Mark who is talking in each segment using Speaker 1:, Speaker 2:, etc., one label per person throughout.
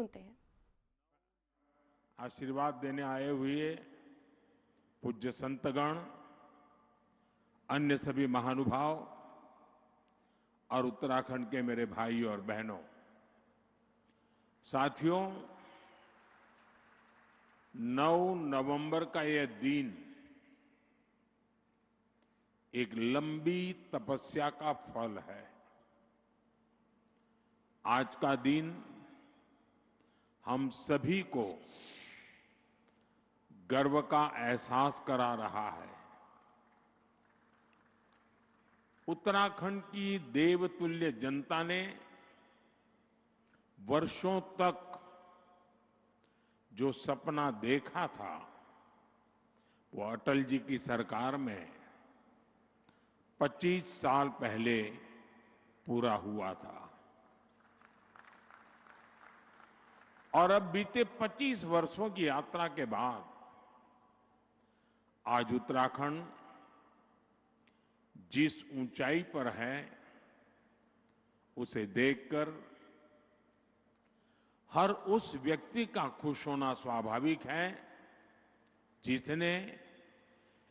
Speaker 1: सुनते हैं।
Speaker 2: आशीर्वाद देने आए हुए पूज्य संतगण, अन्य सभी महानुभाव और उत्तराखंड के मेरे भाई और बहनों, साथियों, 9 नवंबर का यह दिन एक लंबी तपस्या का फल है। आज का दिन हम सभी को गर्व का एहसास करा रहा है। उत्तराखंड की देवतुल्य जनता ने वर्षों तक जो सपना देखा था, वो अटल जी की सरकार में 25 साल पहले पूरा हुआ था। और अब बीते 25 वर्षों की यात्रा के बाद आज उत्तराखंड जिस ऊंचाई पर है, उसे देखकर हर उस व्यक्ति का खुश होना स्वाभाविक है जिसने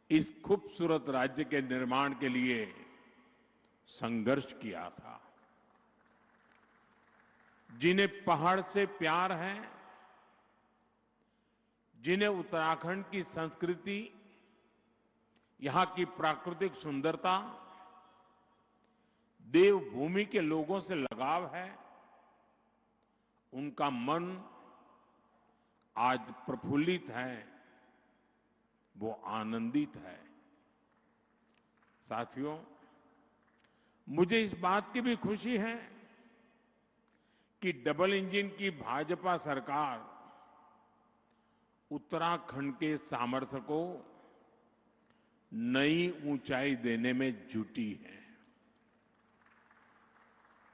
Speaker 2: इस खूबसूरत राज्य के निर्माण के लिए संघर्ष किया था, जिन्हें पहाड़ से प्यार है, जिन्हें उत्तराखंड की संस्कृति, यहां की प्राकृतिक सुंदरता, देवभूमि के लोगों से लगाव है, उनका मन आज प्रफुल्लित है, वो आनंदित है। साथियों, मुझे इस बात की भी खुशी है कि डबल इंजन की भाजपा सरकार उत्तराखंड के सामर्थ्य को नई ऊंचाई देने में जुटी है।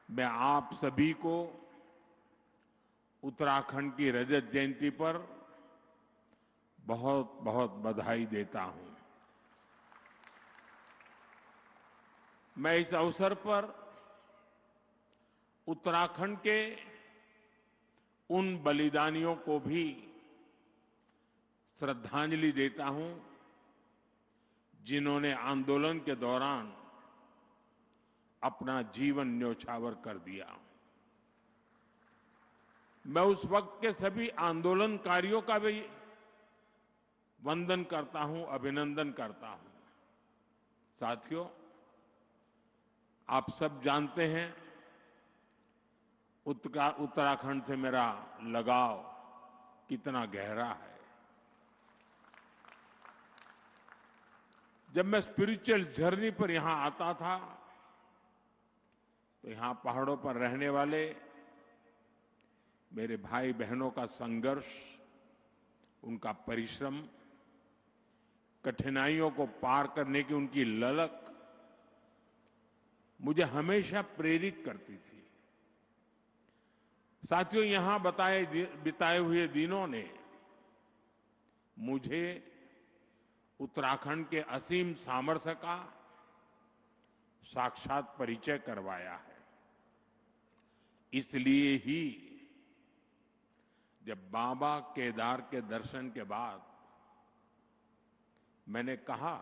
Speaker 2: मैं आप सभी को उत्तराखंड की रजत जयंती पर बहुत बहुत बधाई देता हूं। मैं इस अवसर पर उत्तराखंड के उन बलिदानियों को भी श्रद्धांजलि देता हूं जिन्होंने आंदोलन के दौरान अपना जीवन न्यौछावर कर दिया। मैं उस वक्त के सभी आंदोलनकारियों का भी वंदन करता हूं, अभिनंदन करता हूं। साथियों, आप सब जानते हैं उत्तराखंड से मेरा लगाव कितना गहरा है। जब मैं स्पिरिचुअल जर्नी पर यहां आता था, तो यहां पहाड़ों पर रहने वाले मेरे भाई बहनों का संघर्ष, उनका परिश्रम, कठिनाइयों को पार करने की उनकी ललक मुझे हमेशा प्रेरित करती थी। साथियों, यहां बिताए हुए दिनों ने मुझे उत्तराखंड के असीम सामर्थ्य का साक्षात परिचय करवाया है। इसलिए ही जब बाबा केदार के दर्शन के बाद मैंने कहा,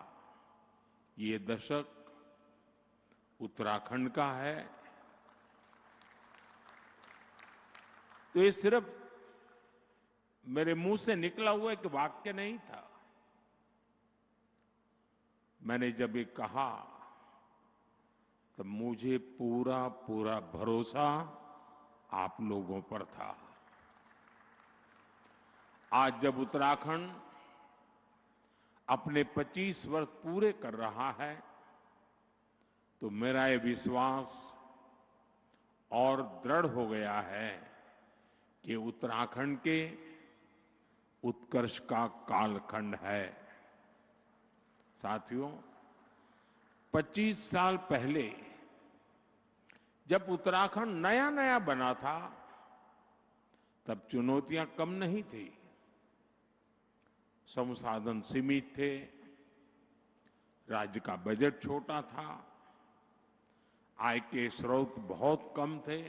Speaker 2: ये दशक उत्तराखंड का है, तो ये सिर्फ मेरे मुंह से निकला हुआ एक वाक्य नहीं था। मैंने जब ये कहा, तब मुझे पूरा पूरा भरोसा आप लोगों पर था। आज जब उत्तराखंड अपने 25 वर्ष पूरे कर रहा है, तो मेरा ये विश्वास और दृढ़ हो गया है कि उत्तराखंड के उत्कर्ष का कालखंड है। साथियों, 25 साल पहले जब उत्तराखंड नया नया बना था, तब चुनौतियां कम नहीं थी। संसाधन सीमित थे, राज्य का बजट छोटा था, आय के स्रोत बहुत कम थे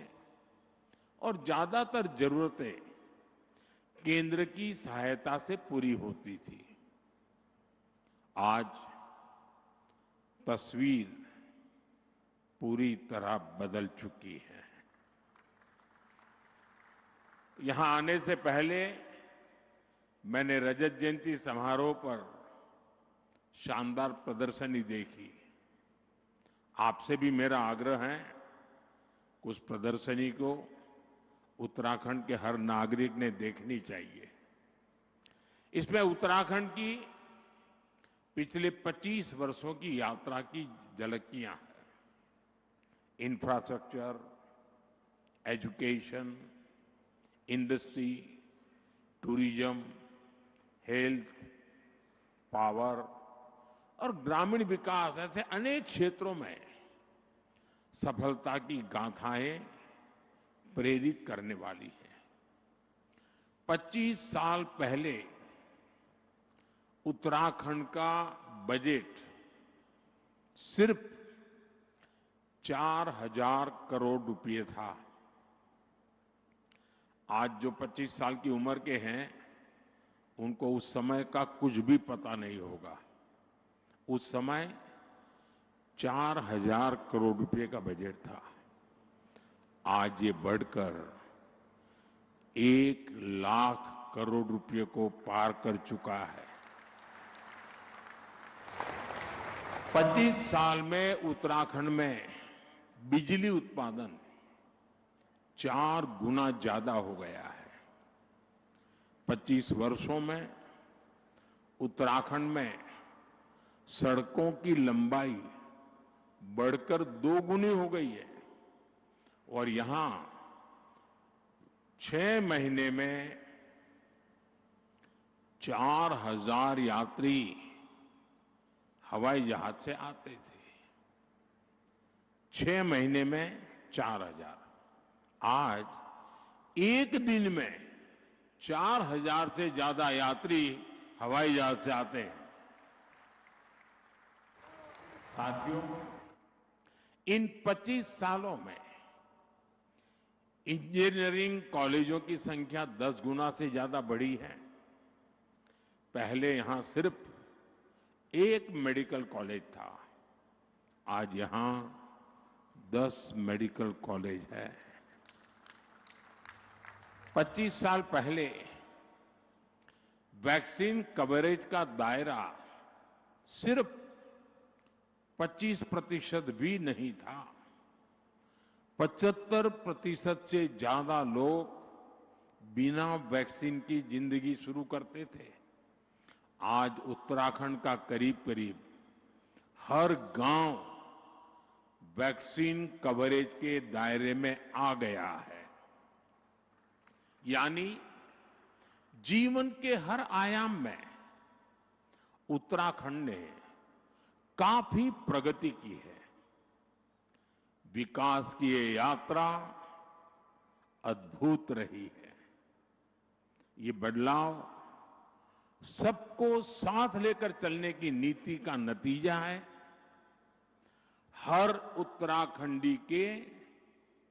Speaker 2: और ज्यादातर जरूरतें केंद्र की सहायता से पूरी होती थी। आज तस्वीर पूरी तरह बदल चुकी है। यहां आने से पहले मैंने रजत जयंती समारोह पर शानदार प्रदर्शनी देखी। आपसे भी मेरा आग्रह है कि उस प्रदर्शनी को उत्तराखंड के हर नागरिक ने देखनी चाहिए। इसमें उत्तराखंड की पिछले 25 वर्षों की यात्रा की झलकियां हैं। Infrastructure, education, industry, tourism, health, power और ग्रामीण विकास, ऐसे अनेक क्षेत्रों में सफलता की गाथाएं प्रेरित करने वाली है। 25 साल पहले उत्तराखंड का बजट सिर्फ 4,000 करोड़ रुपए था। आज जो 25 साल की उम्र के हैं, उनको उस समय का कुछ भी पता नहीं होगा। उस समय 4,000 करोड़ रुपए का बजट था। आज ये बढ़कर 1,00,000 करोड़ रुपए को पार कर चुका है। 25 साल में उत्तराखंड में बिजली उत्पादन 4 गुना ज्यादा हो गया है। 25 वर्षों में उत्तराखंड में सड़कों की लंबाई बढ़कर 2 गुनी हो गई है और यहां 6 महीने में 4,000 यात्री हवाई जहाज से आते थे। 6 महीने में 4,000। आज एक दिन में 4,000 से ज्यादा यात्री हवाई जहाज से आते हैं। साथियों, इन 25 सालों में इंजीनियरिंग कॉलेजों की संख्या 10 गुना से ज्यादा बढ़ी है। पहले यहां सिर्फ एक मेडिकल कॉलेज था, आज यहां 10 मेडिकल कॉलेज है। 25 साल पहले वैक्सीन कवरेज का दायरा सिर्फ 25% भी नहीं था। 75% से ज्यादा लोग बिना वैक्सीन की जिंदगी शुरू करते थे। आज उत्तराखंड का करीब करीब हर गांव वैक्सीन कवरेज के दायरे में आ गया है। यानी जीवन के हर आयाम में उत्तराखंड ने काफी प्रगति की है। विकास की ये यात्रा अद्भुत रही है। ये बदलाव सबको साथ लेकर चलने की नीति का नतीजा है। हर उत्तराखंडी के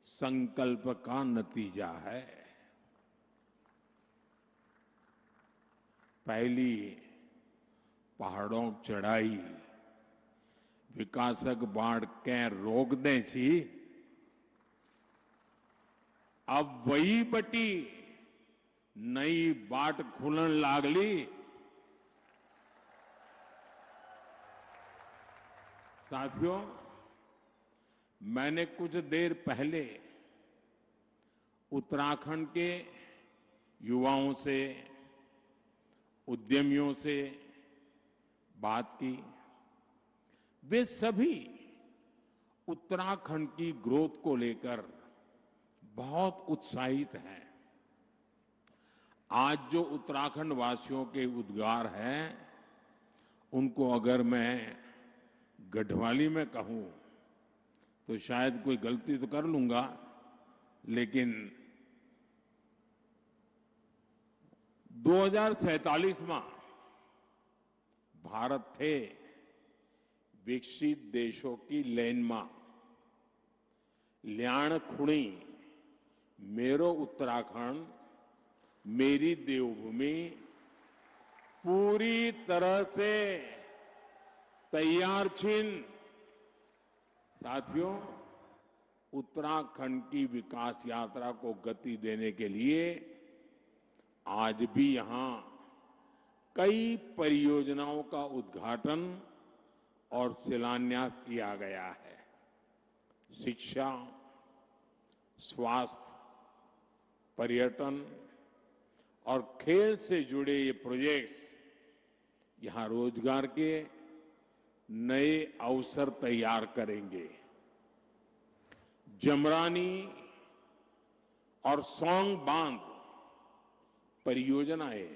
Speaker 2: संकल्प का नतीजा है। पहली पहाड़ों चढ़ाई विकासक बाढ़ के रोक दे छी, अब वही बटी नई बाट खुलन लागली। साथियों, मैंने कुछ देर पहले उत्तराखंड के युवाओं से, उद्यमियों से बात की। वे सभी उत्तराखंड की ग्रोथ को लेकर बहुत उत्साहित हैं। आज जो उत्तराखंड वासियों के उद्गार हैं, उनको अगर मैं गढ़वाली में कहूं तो शायद कोई गलती तो कर लूंगा, लेकिन 2047 में भारत थे विकसित देशों की लेन में ल्याण खुणी मेरो उत्तराखंड मेरी देवभूमि पूरी तरह से तैयार छिन। साथियों, उत्तराखंड की विकास यात्रा को गति देने के लिए आज भी यहां कई परियोजनाओं का उद्घाटन और शिलान्यास किया गया है। शिक्षा, स्वास्थ्य, पर्यटन और खेल से जुड़े ये प्रोजेक्ट्स यहां रोजगार के नए अवसर तैयार करेंगे। जमरानी और सौंग बांध परियोजनाएं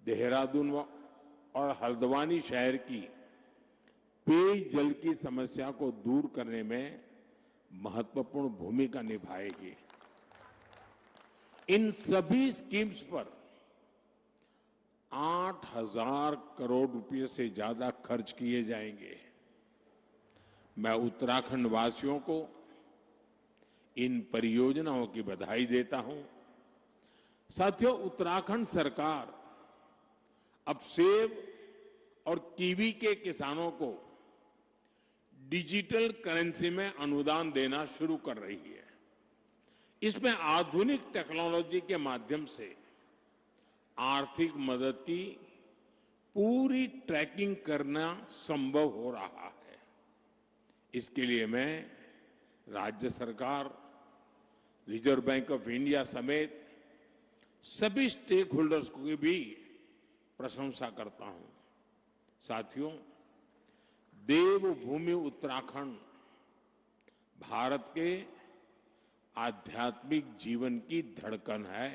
Speaker 2: देहरादून और हल्द्वानी शहर की पेयजल की समस्या को दूर करने में महत्वपूर्ण भूमिका निभाएगी। इन सभी स्कीम्स पर 8,000 करोड़ रुपए से ज्यादा खर्च किए जाएंगे। मैं उत्तराखंड वासियों को इन परियोजनाओं की बधाई देता हूं। साथियों, उत्तराखंड सरकार अब सेब और कीवी के किसानों को डिजिटल करेंसी में अनुदान देना शुरू कर रही है। इसमें आधुनिक टेक्नोलॉजी के माध्यम से आर्थिक मदद की पूरी ट्रैकिंग करना संभव हो रहा है। इसके लिए मैं राज्य सरकार, रिजर्व बैंक ऑफ इंडिया समेत सभी स्टेक होल्डर्स की भी प्रशंसा करता हूं। साथियों, देवभूमि उत्तराखंड भारत के आध्यात्मिक जीवन की धड़कन है।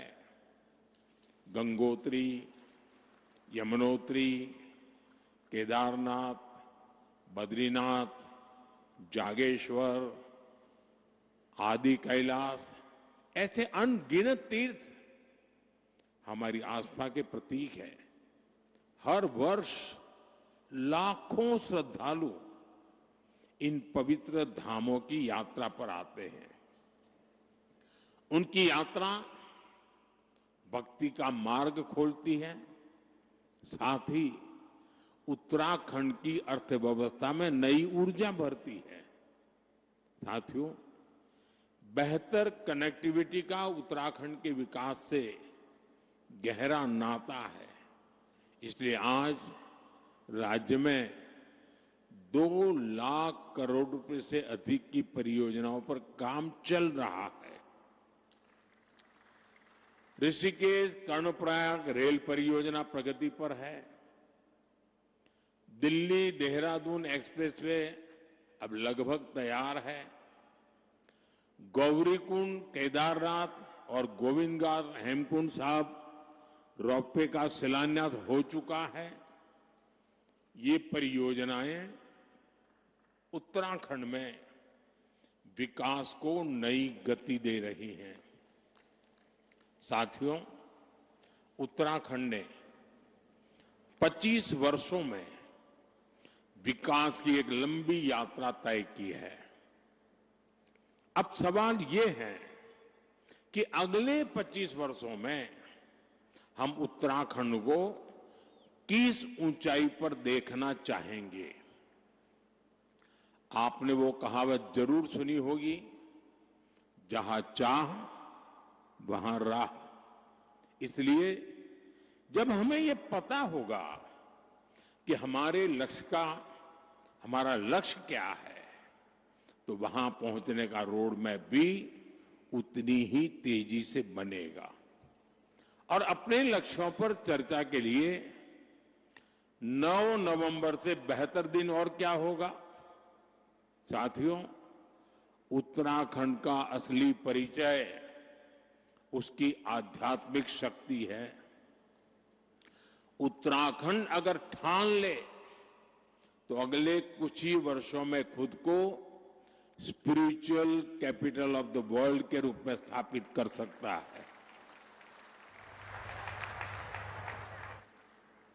Speaker 2: गंगोत्री, यमुनोत्री, केदारनाथ, बद्रीनाथ, जागेश्वर, आदि कैलाश, ऐसे अनगिनत तीर्थ हमारी आस्था के प्रतीक है। हर वर्ष लाखों श्रद्धालु इन पवित्र धामों की यात्रा पर आते हैं। उनकी यात्रा भक्ति का मार्ग खोलती है, साथ ही उत्तराखंड की अर्थव्यवस्था में नई ऊर्जा भरती है। साथियों, बेहतर कनेक्टिविटी का उत्तराखंड के विकास से गहरा नाता है। इसलिए आज राज्य में 2 लाख करोड़ रुपए से अधिक की परियोजनाओं पर काम चल रहा है। ऋषिकेश कर्णप्रयाग रेल परियोजना प्रगति पर है। दिल्ली देहरादून एक्सप्रेसवे अब लगभग तैयार है। गौरीकुंड, केदारनाथ और गोविंदघाट हेमकुंड साहब रोपवे का शिलान्यास हो चुका है। ये परियोजनाएं उत्तराखंड में विकास को नई गति दे रही हैं। साथियों, उत्तराखंड ने 25 वर्षों में विकास की एक लंबी यात्रा तय की है। अब सवाल ये है कि अगले 25 वर्षों में हम उत्तराखंड को किस ऊंचाई पर देखना चाहेंगे। आपने वो कहावत जरूर सुनी होगी, जहां चाह वहां राह। इसलिए जब हमें ये पता होगा कि हमारा लक्ष्य क्या है, तो वहां पहुंचने का रोड मैप भी उतनी ही तेजी से बनेगा। और अपने लक्ष्यों पर चर्चा के लिए 9 नवंबर से बेहतर दिन और क्या होगा। साथियों, उत्तराखंड का असली परिचय उसकी आध्यात्मिक शक्ति है। उत्तराखंड अगर ठान ले तो अगले कुछ ही वर्षों में खुद को spiritual capital of the world के रूप में स्थापित कर सकता है।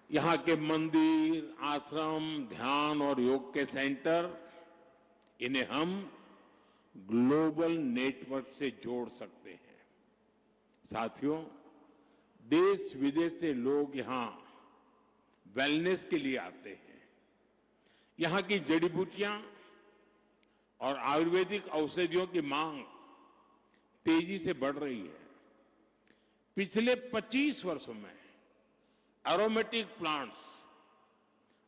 Speaker 2: यहां के मंदिर, आश्रम, ध्यान और योग के सेंटर, इन्हें हम ग्लोबल नेटवर्क से जोड़ सकते हैं। साथियों, देश विदेश से लोग यहां वेलनेस के लिए आते हैं। यहां की जड़ी बूटियां और आयुर्वेदिक औषधियों की मांग तेजी से बढ़ रही है। पिछले 25 वर्षों में एरोमेटिक प्लांट्स,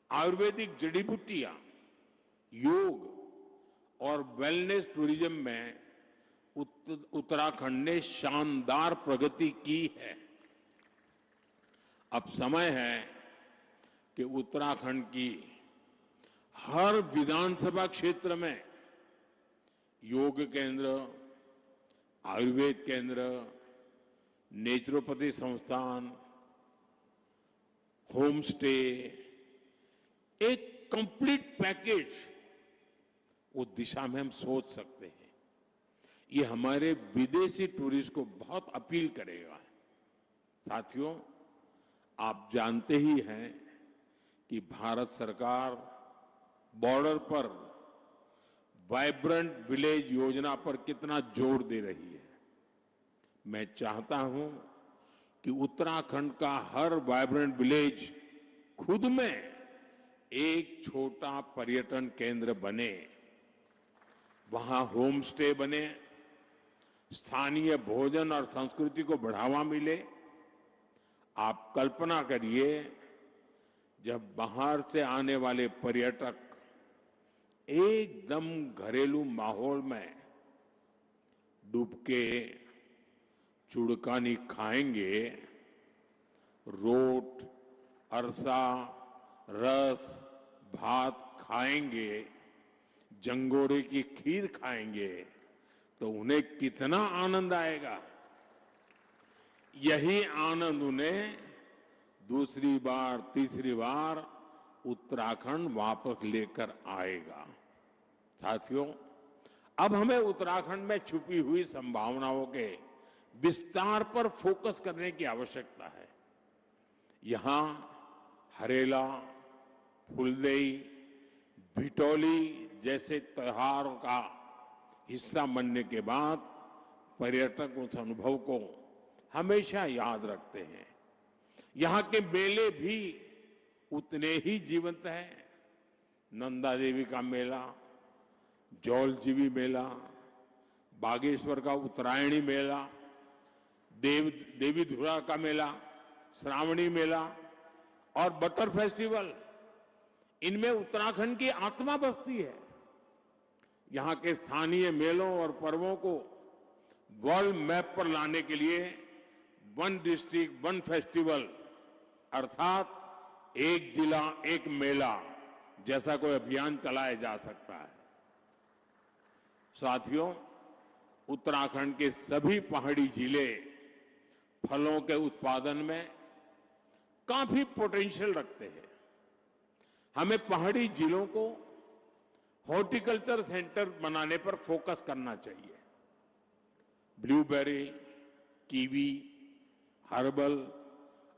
Speaker 2: आयुर्वेदिक जड़ी बूटियां, योग और वेलनेस टूरिज्म में उत्तराखंड ने शानदार प्रगति की है। अब समय है कि उत्तराखंड की हर विधानसभा क्षेत्र में योग केंद्र, आयुर्वेद केंद्र, नेचुरोपैथी संस्थान, होम स्टे, एक कंप्लीट पैकेज, वो दिशा में हम सोच सकते हैं। ये हमारे विदेशी टूरिस्ट को बहुत अपील करेगा। साथियों, आप जानते ही हैं कि भारत सरकार बॉर्डर पर वाइब्रेंट विलेज योजना पर कितना जोर दे रही है। मैं चाहता हूं कि उत्तराखंड का हर वाइब्रेंट विलेज खुद में एक छोटा पर्यटन केंद्र बने, वहां होम स्टे बने, स्थानीय भोजन और संस्कृति को बढ़ावा मिले। आप कल्पना करिए, जब बाहर से आने वाले पर्यटक एकदम घरेलू माहौल में डुबके चुड़कानी खाएंगे, रोट, अरसा, रस, भात खाएंगे, जंगोरे की खीर खाएंगे, तो उन्हें कितना आनंद आएगा। यही आनंद उन्हें दूसरी बार, तीसरी बार उत्तराखंड वापस लेकर आएगा। साथियों, अब हमें उत्तराखंड में छुपी हुई संभावनाओं के विस्तार पर फोकस करने की आवश्यकता है। यहां हरेला, फुलदेई, भिटौली जैसे त्योहारों का हिस्सा बनने के बाद पर्यटक उस अनुभव को हमेशा याद रखते हैं। यहां के मेले भी उतने ही जीवंत हैं। नंदा देवी का मेला, जौलजीबी मेला, बागेश्वर का उत्तरायणी मेला, देवी धुरा का मेला, श्रावणी मेला और बटर फेस्टिवल, इनमें उत्तराखंड की आत्मा बसती है। यहां के स्थानीय मेलों और पर्वों को वर्ल्ड मैप पर लाने के लिए वन डिस्ट्रिक्ट वन फेस्टिवल, अर्थात एक जिला एक मेला जैसा कोई अभियान चलाया जा सकता है। साथियों, उत्तराखंड के सभी पहाड़ी जिले फलों के उत्पादन में काफी पोटेंशियल रखते हैं। हमें पहाड़ी जिलों को हॉर्टिकल्चर सेंटर बनाने पर फोकस करना चाहिए। ब्लूबेरी, कीवी, हर्बल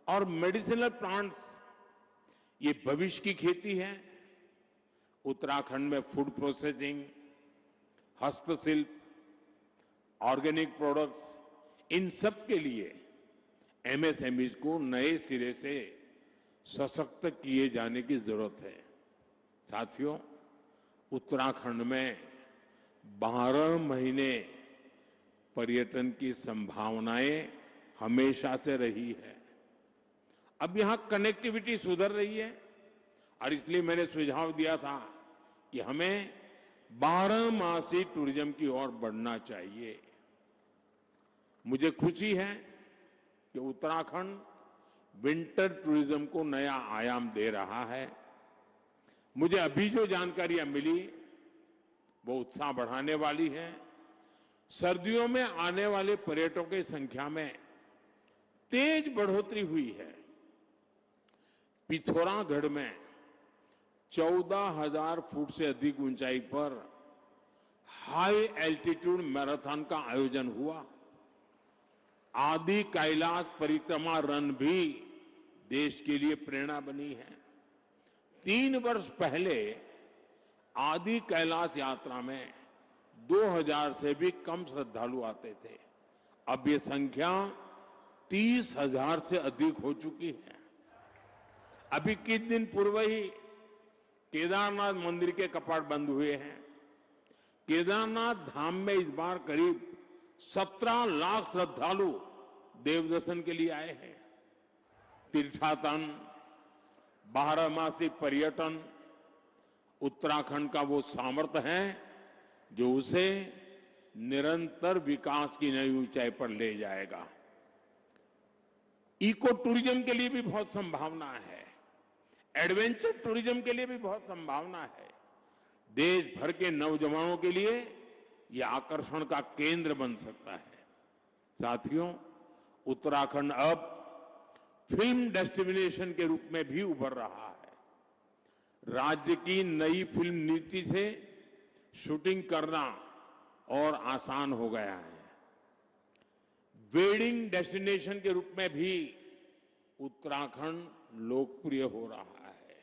Speaker 2: और मेडिसिनल प्लांट्स, ये भविष्य की खेती है। उत्तराखंड में फूड प्रोसेसिंग, हस्तशिल्प, ऑर्गेनिक प्रोडक्ट्स, इन सब के लिए एमएसएमईज को नए सिरे से सशक्त किए जाने की जरूरत है। साथियों, उत्तराखंड में 12 महीने पर्यटन की संभावनाएं हमेशा से रही है। अब यहां कनेक्टिविटी सुधर रही है और इसलिए मैंने सुझाव दिया था कि हमें 12 मासी टूरिज्म की ओर बढ़ना चाहिए। मुझे खुशी है कि उत्तराखंड विंटर टूरिज्म को नया आयाम दे रहा है। मुझे अभी जो जानकारियां मिली वो उत्साह बढ़ाने वाली है। सर्दियों में आने वाले पर्यटकों की संख्या में तेज बढ़ोतरी हुई है। पिथौरागढ़ में 14,000 फुट से अधिक ऊंचाई पर हाई एल्टीट्यूड मैराथन का आयोजन हुआ। आदि कैलाश परिक्रमा रन भी देश के लिए प्रेरणा बनी है। 3 वर्ष पहले आदि कैलाश यात्रा में 2,000 से भी कम श्रद्धालु आते थे। अब ये संख्या 30,000 से अधिक हो चुकी है। अभी कुछ दिन पूर्व ही केदारनाथ मंदिर के कपाट बंद हुए हैं। केदारनाथ धाम में इस बार करीब 17 लाख श्रद्धालु देव दर्शन के लिए आए हैं। तीर्थाटन, बारहमासी पर्यटन उत्तराखंड का वो सामर्थ्य है जो उसे निरंतर विकास की नई ऊंचाई पर ले जाएगा। इको टूरिज्म के लिए भी बहुत संभावना है, एडवेंचर टूरिज्म के लिए भी बहुत संभावना है। देश भर के नौजवानों के लिए यह आकर्षण का केंद्र बन सकता है। साथियों, उत्तराखंड अब फिल्म डेस्टिनेशन के रूप में भी उभर रहा है। राज्य की नई फिल्म नीति से शूटिंग करना और आसान हो गया है। वेडिंग डेस्टिनेशन के रूप में भी उत्तराखंड लोकप्रिय हो रहा है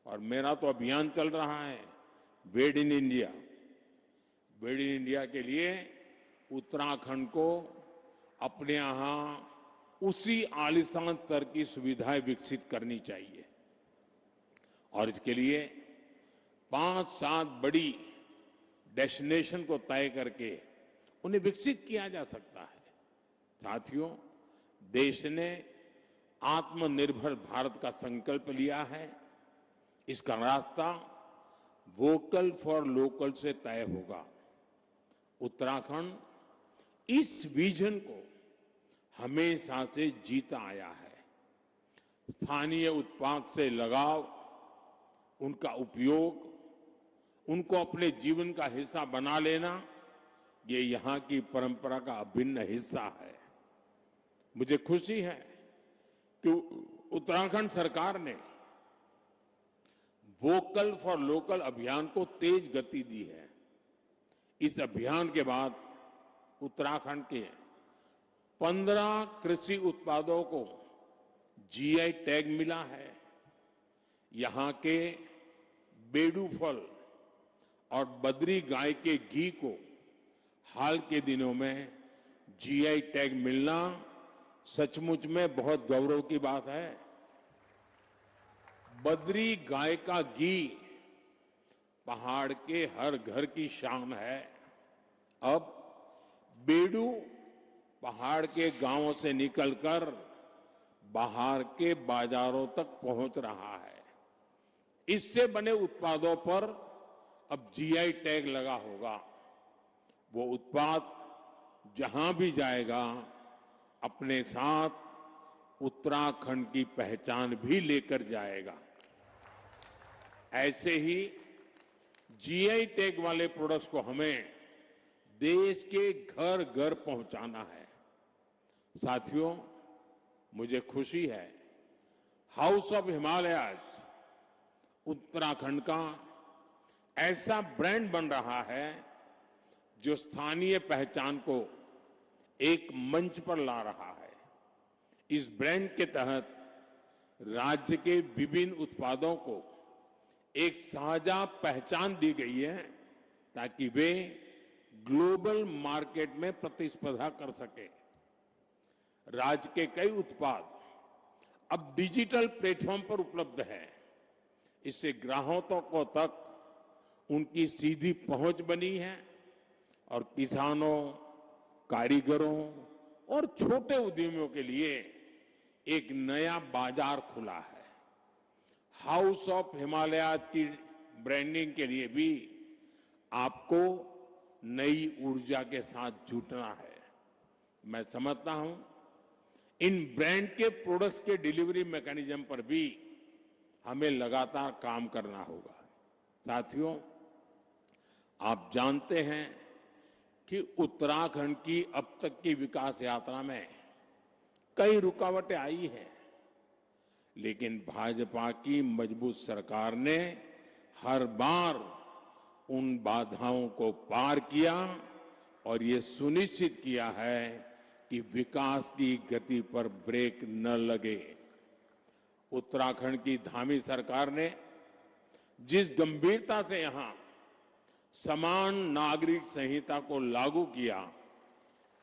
Speaker 2: और मेरा तो अभियान चल रहा है वेड in India. Wade in India के लिए उत्तराखंड को अपने यहां उसी आलिशान स्तर की सुविधाएं विकसित करनी चाहिए और इसके लिए 5-7 बड़ी डेस्टिनेशन को तय करके उन्हें विकसित किया जा सकता है। साथियों, देश ने आत्मनिर्भर भारत का संकल्प लिया है। इसका रास्ता वोकल फॉर लोकल से तय होगा। उत्तराखंड इस विजन को हमेशा से जीता आया है। स्थानीय उत्पाद से लगाव, उनका उपयोग, उनको अपने जीवन का हिस्सा बना लेना, ये यहां की परंपरा का अभिन्न हिस्सा है। मुझे खुशी है कि उत्तराखंड सरकार ने वोकल फॉर लोकल अभियान को तेज गति दी है। इस अभियान के बाद उत्तराखंड के 15 कृषि उत्पादों को जीआई टैग मिला है। यहां के बेडू फल और बद्री गाय के घी को हाल के दिनों में जीआई टैग मिलना सचमुच में बहुत गौरव की बात है। बद्री गाय का घी पहाड़ के हर घर की शान है। अब बेडू पहाड़ के गांवों से निकलकर बाहर के बाजारों तक पहुंच रहा है। इससे बने उत्पादों पर अब जीआई टैग लगा होगा। वो उत्पाद जहां भी जाएगा अपने साथ उत्तराखंड की पहचान भी लेकर जाएगा। ऐसे ही जीआई टैग वाले प्रोडक्ट्स को हमें देश के घर घर पहुंचाना है। साथियों, मुझे खुशी है हाउस ऑफ हिमालयाज उत्तराखंड का ऐसा ब्रांड बन रहा है जो स्थानीय पहचान को एक मंच पर ला रहा है। इस ब्रांड के तहत राज्य के विभिन्न उत्पादों को एक साझा पहचान दी गई है ताकि वे ग्लोबल मार्केट में प्रतिस्पर्धा कर सके। राज्य के कई उत्पाद अब डिजिटल प्लेटफॉर्म पर उपलब्ध है। इससे ग्राहकों तक उनकी सीधी पहुंच बनी है और किसानों, कारीगरों और छोटे उद्यमियों के लिए एक नया बाजार खुला है। हाउस ऑफ हिमालयाज की ब्रांडिंग के लिए भी आपको नई ऊर्जा के साथ जुटना है। मैं समझता हूं इन ब्रांड के प्रोडक्ट्स के डिलीवरी मैकेनिज्म पर भी हमें लगातार काम करना होगा। साथियों, आप जानते हैं कि उत्तराखंड की अब तक की विकास यात्रा में कई रुकावटें आई हैं, लेकिन भाजपा की मजबूत सरकार ने हर बार उन बाधाओं को पार किया और ये सुनिश्चित किया है कि विकास की गति पर ब्रेक न लगे। उत्तराखंड की धामी सरकार ने जिस गंभीरता से यहां समान नागरिक संहिता को लागू किया,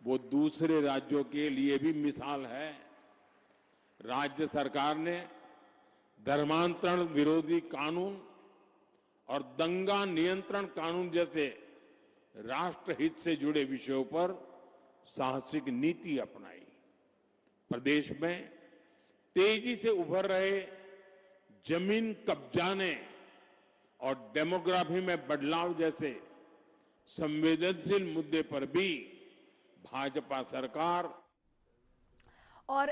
Speaker 2: वो दूसरे राज्यों के लिए भी मिसाल है। राज्य सरकार ने धर्मांतरण विरोधी कानून और दंगा नियंत्रण कानून जैसे राष्ट्रहित से जुड़े विषयों पर साहसिक नीति अपनाई। प्रदेश में तेजी से उभर रहे जमीन कब्जाने और डेमोग्राफी में बदलाव जैसे संवेदनशील मुद्दे पर भी भाजपा सरकार
Speaker 1: और